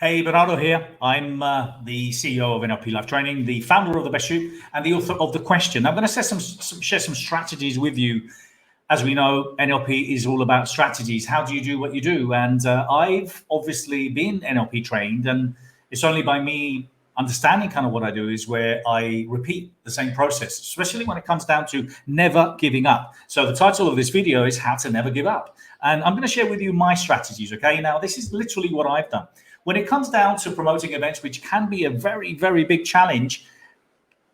Hey, Bernardo here. I'm the CEO of NLPLife Training, the founder of The Best You, and the author of The Question. I'm going to share some strategies with you. As we know, NLP is all about strategies. How do you do what you do? And I've obviously been NLP trained, and it's only by me understanding kind of what I do is where I repeat the same process, especially when it comes down to never giving up. So the title of this video is How to Never Give Up. And I'm going to share with you my strategies, okay? Now, this is literally what I've done. When it comes down to promoting events, which can be a very, very big challenge,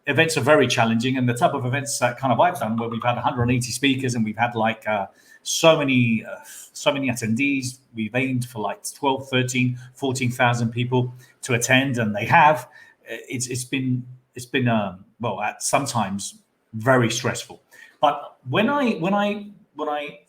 events are very challenging. And the type of events that kind of I've done, where we've had 180 speakers and we've had like so many attendees, we've aimed for like 12, 13, 14,000 people to attend, and they have. It's been well, at sometimes very stressful. But when I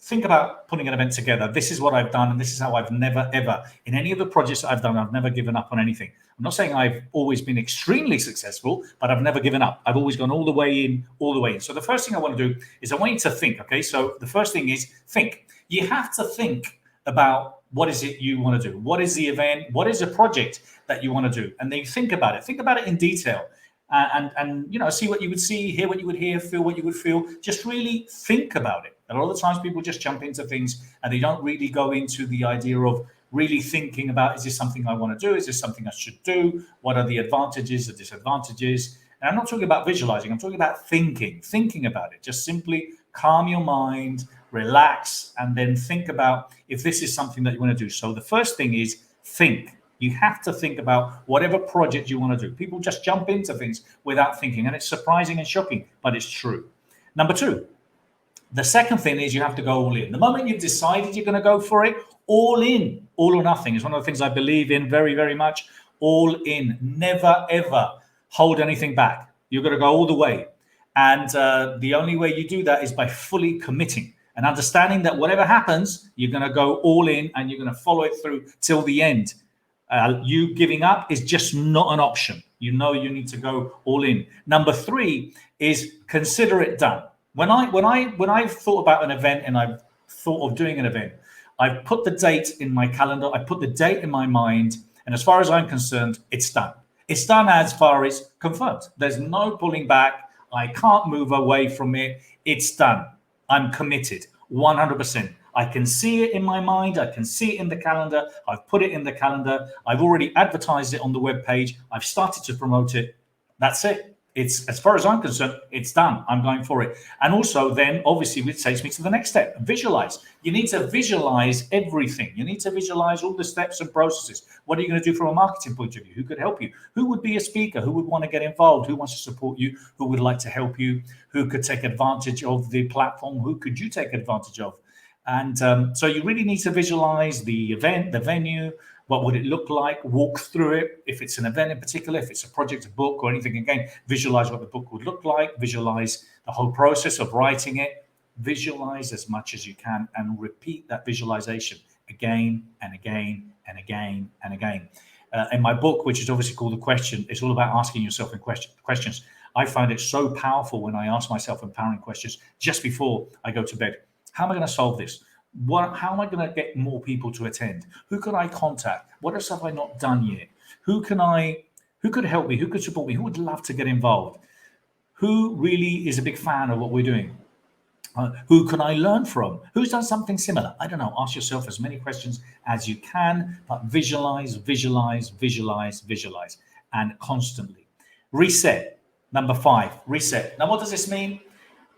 think about putting an event together, this is what I've done, and this is how I've never, ever, in any of the projects that I've done, I've never given up on anything. I'm not saying I've always been extremely successful, but I've never given up. I've always gone all the way in, all the way in. So the first thing I want to do is I want you to think, okay? So the first thing is think. You have to think about what is it you want to do? What is the event? What is the project that you want to do? And then think about it. Think about it in detail. And you know, see what you would see, hear what you would hear, feel what you would feel. Just really think about it. A lot of the times people just jump into things and they don't really go into the idea of really thinking about, is this something I want to do? Is this something I should do? What are the advantages, the disadvantages? And I'm not talking about visualizing. I'm talking about thinking about it. Just simply calm your mind, relax, and then think about if this is something that you want to do. So the first thing is think. You have to think about whatever project you want to do. People just jump into things without thinking, and it's surprising and shocking, but it's true. Number two, the second thing is you have to go all in. The moment you've decided you're going to go for it, all in, all or nothing is one of the things I believe in very, very much. All in. Never, ever hold anything back. You're going to go all the way. And the only way you do that is by fully committing and understanding that whatever happens, you're going to go all in and you're going to follow it through till the end. You giving up is just not an option. You know you need to go all in. Number three is consider it done. When I've thought about an event and I've thought of doing an event, I've put the date in my calendar. I put the date in my mind, and as far as I'm concerned, it's done. It's done as far as confirmed. There's no pulling back. I can't move away from it. It's done. I'm committed 100%. I can see it in my mind. I can see it in the calendar. I've put it in the calendar. I've already advertised it on the webpage. I've started to promote it. That's it. It's, as far as I'm concerned, it's done. I'm going for it. And also then, obviously, it takes me to the next step. Visualize. You need to visualize everything. You need to visualize all the steps and processes. What are you going to do from a marketing point of view? Who could help you? Who would be a speaker? Who would want to get involved? Who wants to support you? Who would like to help you? Who could take advantage of the platform? Who could you take advantage of? And so you really need to visualize the event, the venue. What would it look like? Walk through it. If it's an event in particular, if it's a project, a book, or anything, again, visualize what the book would look like. Visualize the whole process of writing it. Visualize as much as you can and repeat that visualization again and again and again and again. In my book, which is obviously called The Question, it's all about asking yourself questions. I find it so powerful when I ask myself empowering questions just before I go to bed. How am I going to solve this? How am I going to get more people to attend? Who can I contact? What else have I not done yet? Who could help me? Who could support me? Who would love to get involved? Who really is a big fan of what we're doing? Who can I learn from? Who's done something similar? I don't know. Ask yourself as many questions as you can, but visualize, and constantly. Reset. Number 5, reset. Now, what does this mean?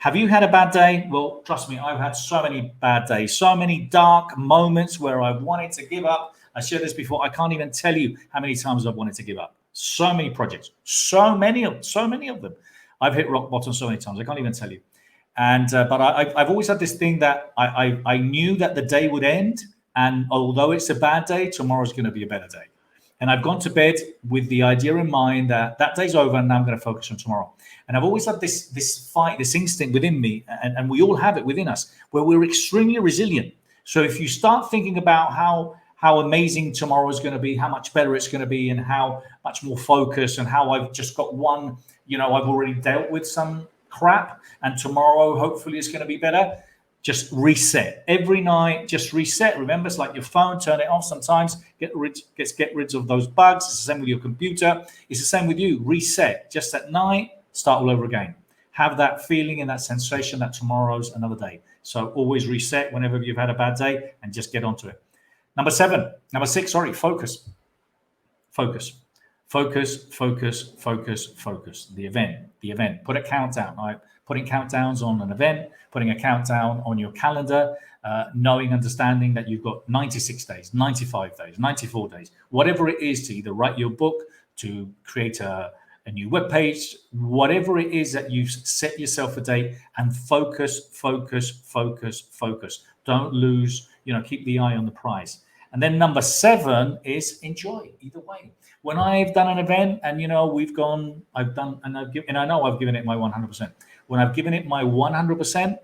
Have you had a bad day? Well, trust me, I've had so many bad days, so many dark moments where I wanted to give up. I shared this before. I can't even tell you how many times I've wanted to give up. So many projects, so many of them. I've hit rock bottom so many times. I can't even tell you. And but I've always had this thing that I knew that the day would end, and although it's a bad day, tomorrow's going to be a better day. And I've gone to bed with the idea in mind that that day's over and now I'm going to focus on tomorrow. And I've always had this fight, this instinct within me, and we all have it within us, where we're extremely resilient. So if you start thinking about how amazing tomorrow is going to be, how much better it's going to be, and how much more focus, and how I've just got one, I've already dealt with some crap, and tomorrow hopefully it's going to be better. Just reset every night. Just reset. Remember, it's like your phone. Turn it off sometimes. Get rid of those bugs. It's the same with your computer. It's the same with you. Reset. Just at night, start all over again. Have that feeling and that sensation that tomorrow's another day. So always reset whenever you've had a bad day and just get onto it. Number six, focus. Focus. The event. Put a countdown. Right? Putting countdowns on an event, putting a countdown on your calendar, knowing, understanding that you've got 96 days, 95 days, 94 days, whatever it is to either write your book, to create a new web page, whatever it is that you've set yourself a date, and focus. Don't lose, keep the eye on the prize. And then number 7 is enjoy either way. When I've done an event and, I've given it my 100%. When I've given it my 100%,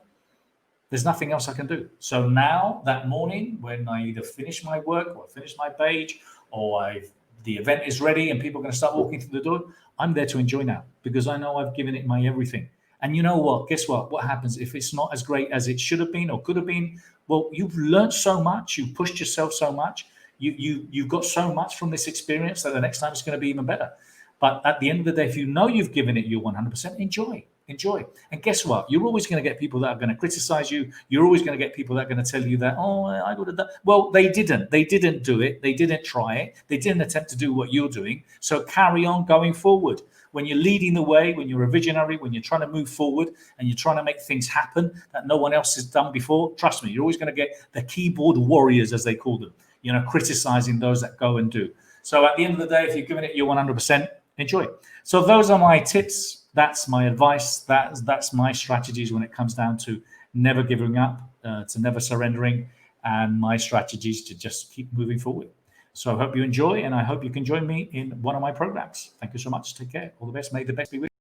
there's nothing else I can do. So now that morning, when I either finish my work or finish my page, or the event is ready and people are going to start walking through the door, I'm there to enjoy now because I know I've given it my everything. And you know what? Guess what? What happens if it's not as great as it should have been or could have been? Well, you've learned so much. You've pushed yourself so much. You've got so much from this experience that the next time it's going to be even better. But at the end of the day, if you know you've given it your 100%, enjoy. And guess what? You're always going to get people that are going to criticize you. You're always going to get people that are going to tell you that, oh, I would have done. Well, they didn't do it. They didn't try it. They didn't attempt to do what you're doing. So carry on going forward. When you're leading the way, when you're a visionary, when you're trying to move forward and you're trying to make things happen that no one else has done before, trust me, you're always going to get the keyboard warriors, as they call them, criticizing those that go and do. So at the end of the day, if you're giving it your 100%, enjoy. So those are my tips. That's my advice. That's my strategies when it comes down to never giving up, to never surrendering, and my strategies to just keep moving forward. So I hope you enjoy, and I hope you can join me in one of my programs. Thank you so much. Take care. All the best. May the best be with you.